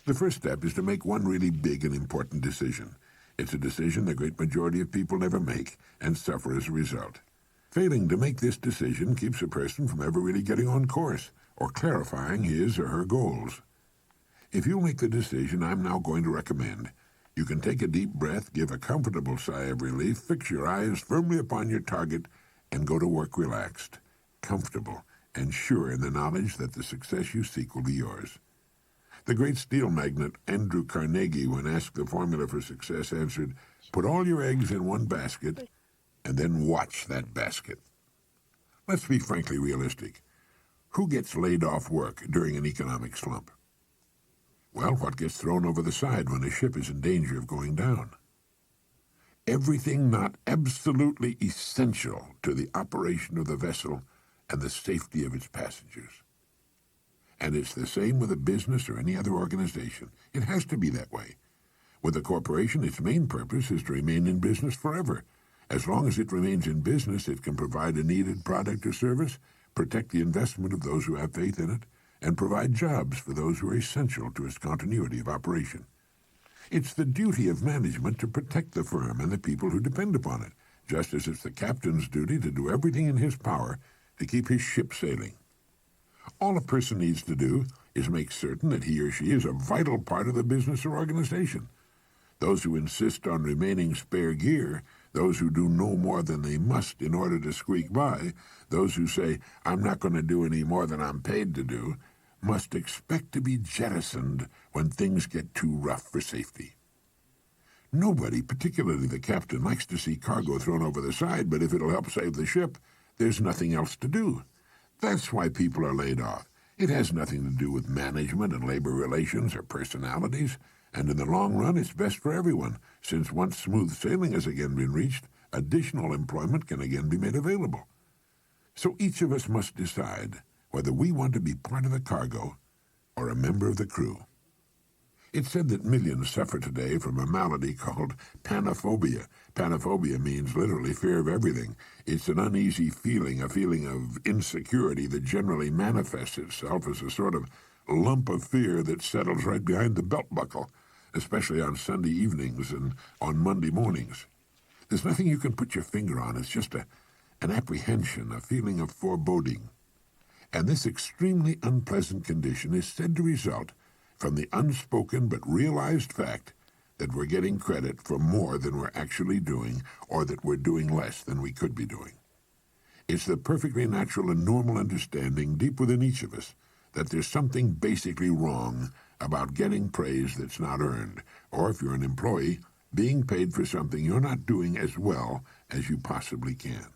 The first step is to make one really big and important decision. It's a decision the great majority of people never make and suffer as a result. Failing to make this decision keeps a person from ever really getting on course or clarifying his or her goals. If you make the decision I'm now going to recommend, you can take a deep breath, give a comfortable sigh of relief, fix your eyes firmly upon your target, and go to work relaxed, comfortable, and sure in the knowledge that the success you seek will be yours. The great steel magnate Andrew Carnegie, when asked the formula for success, answered, "Put all your eggs in one basket, and then watch that basket." Let's be frankly realistic. Who gets laid off work during an economic slump? Well, what gets thrown over the side when a ship is in danger of going down? Everything not absolutely essential to the operation of the vessel and the safety of its passengers. And it's the same with a business or any other organization. It has to be that way. With a corporation, its main purpose is to remain in business forever. As long as it remains in business, it can provide a needed product or service, protect the investment of those who have faith in it, and provide jobs for those who are essential to its continuity of operation. It's the duty of management to protect the firm and the people who depend upon it, just as it's the captain's duty to do everything in his power to keep his ship sailing. All a person needs to do is make certain that he or she is a vital part of the business or organization. Those who insist on remaining spare gear, those who do no more than they must in order to squeak by, those who say, "I'm not going to do any more than I'm paid to do," must expect to be jettisoned when things get too rough for safety. Nobody, particularly the captain, likes to see cargo thrown over the side, but if it'll help save the ship, there's nothing else to do. That's why people are laid off. It has nothing to do with management and labor relations or personalities, and in the long run it's best for everyone, since once smooth sailing has again been reached, additional employment can again be made available. So each of us must decide whether we want to be part of the cargo or a member of the crew. It's said that millions suffer today from a malady called panophobia. Panophobia means literally fear of everything. It's an uneasy feeling, a feeling of insecurity that generally manifests itself as a sort of lump of fear that settles right behind the belt buckle, especially on Sunday evenings and on Monday mornings. There's nothing you can put your finger on. It's just an apprehension, a feeling of foreboding. And this extremely unpleasant condition is said to result from the unspoken but realized fact that we're getting credit for more than we're actually doing, or that we're doing less than we could be doing. It's the perfectly natural and normal understanding deep within each of us that there's something basically wrong about getting praise that's not earned, or if you're an employee, being paid for something you're not doing as well as you possibly can.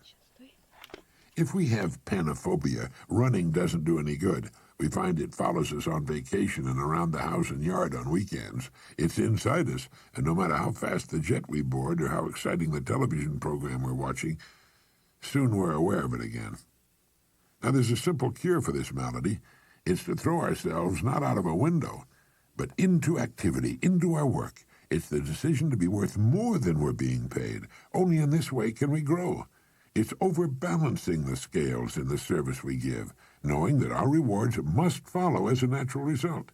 If we have panophobia, running doesn't do any good. We find it follows us on vacation and around the house and yard on weekends. It's inside us, and no matter how fast the jet we board or how exciting the television program we're watching, soon we're aware of it again. Now there's a simple cure for this malady. It's to throw ourselves not out of a window, but into activity, into our work. It's the decision to be worth more than we're being paid. Only in this way can we grow. It's overbalancing the scales in the service we give, knowing that our rewards must follow as a natural result.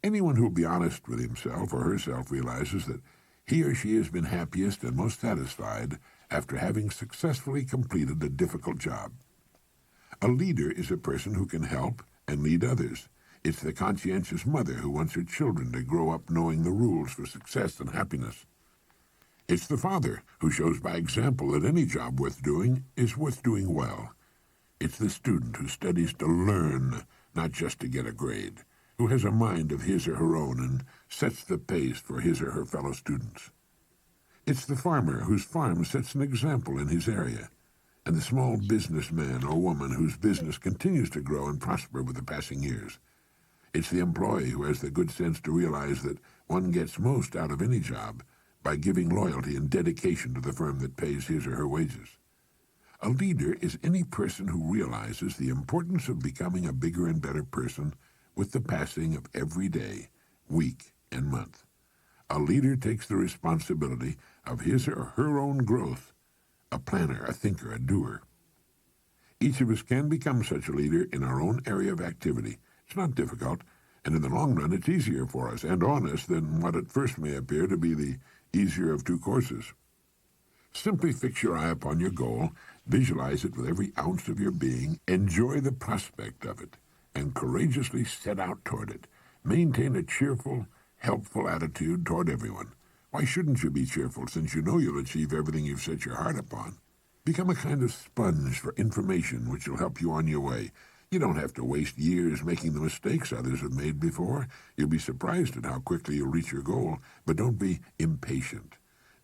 Anyone who will be honest with himself or herself realizes that he or she has been happiest and most satisfied after having successfully completed a difficult job. A leader is a person who can help and lead others. It's the conscientious mother who wants her children to grow up knowing the rules for success and happiness. It's the father who shows by example that any job worth doing is worth doing well. It's the student who studies to learn, not just to get a grade, who has a mind of his or her own and sets the pace for his or her fellow students. It's the farmer whose farm sets an example in his area, and the small businessman or woman whose business continues to grow and prosper with the passing years. It's the employee who has the good sense to realize that one gets most out of any job by giving loyalty and dedication to the firm that pays his or her wages. A leader is any person who realizes the importance of becoming a bigger and better person with the passing of every day, week, and month. A leader takes the responsibility of his or her own growth, a planner, a thinker, a doer. Each of us can become such a leader in our own area of activity. It's not difficult. And in the long run, it's easier for us and on us than what at first may appear to be the easier of two courses. Simply fix your eye upon your goal, visualize it with every ounce of your being, enjoy the prospect of it, and courageously set out toward it. Maintain a cheerful, helpful attitude toward everyone. Why shouldn't you be cheerful, since you know you'll achieve everything you've set your heart upon? Become a kind of sponge for information which will help you on your way. You don't have to waste years making the mistakes others have made before. You'll be surprised at how quickly you'll reach your goal, but don't be impatient.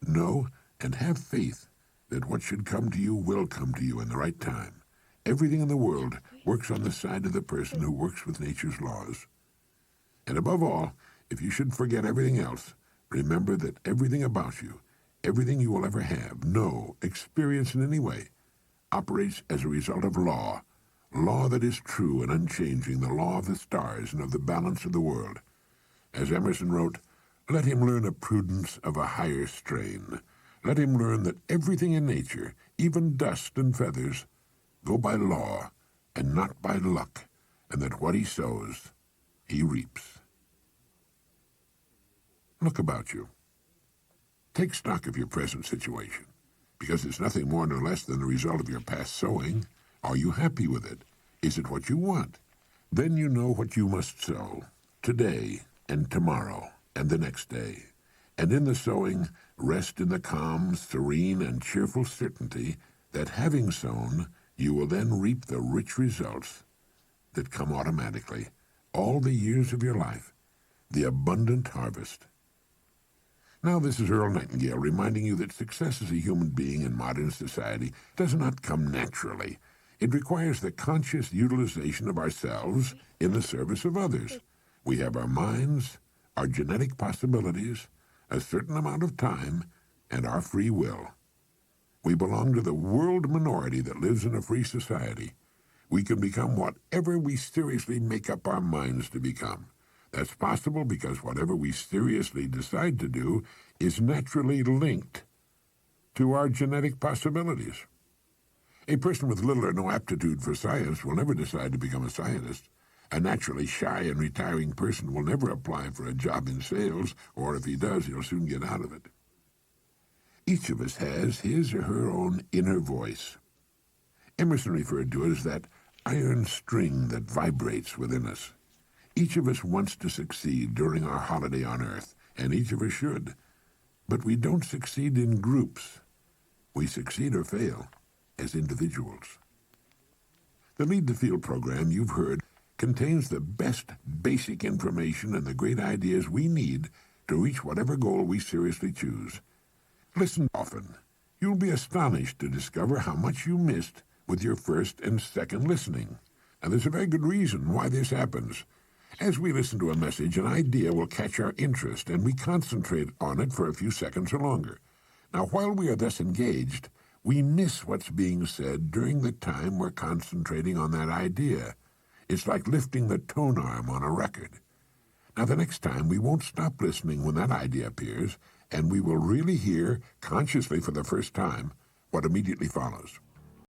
Know and have faith that what should come to you will come to you in the right time. Everything in the world works on the side of the person who works with nature's laws. And above all, if you should forget everything else, remember that everything about you, everything you will ever have, know, experience in any way, operates as a result of law that is true and unchanging, the law of the stars and of the balance of the world. As Emerson wrote, "Let him learn a prudence of a higher strain. Let him learn that everything in nature, even dust and feathers, go by law and not by luck, and that what he sows, he reaps." Look about you. Take stock of your present situation, because it's nothing more nor less than the result of your past sowing. Are you happy with it? Is it what you want? Then you know what you must sow, today and tomorrow and the next day. And in the sowing, rest in the calm, serene, and cheerful certainty that having sown, you will then reap the rich results that come automatically, all the years of your life, the abundant harvest. Now this is Earl Nightingale reminding you that success as a human being in modern society does not come naturally. It requires the conscious utilization of ourselves in the service of others. We have our minds, our genetic possibilities, a certain amount of time, and our free will. We belong to the world minority that lives in a free society. We can become whatever we seriously make up our minds to become. That's possible because whatever we seriously decide to do is naturally linked to our genetic possibilities. A person with little or no aptitude for science will never decide to become a scientist. A naturally shy and retiring person will never apply for a job in sales, or if he does, he'll soon get out of it. Each of us has his or her own inner voice. Emerson referred to it as that iron string that vibrates within us. Each of us wants to succeed during our holiday on Earth, and each of us should. But we don't succeed in groups. We succeed or fail as individuals. The Lead the Field program you've heard contains the best basic information and the great ideas we need to reach whatever goal we seriously choose. Listen often. You'll be astonished to discover how much you missed with your first and second listening. And there's a very good reason why this happens. As we listen to a message, an idea will catch our interest, and we concentrate on it for a few seconds or longer. Now, while we are thus engaged, we miss what's being said during the time we're concentrating on that idea. It's like lifting the tone arm on a record. Now, the next time, we won't stop listening when that idea appears, and we will really hear, consciously for the first time, what immediately follows.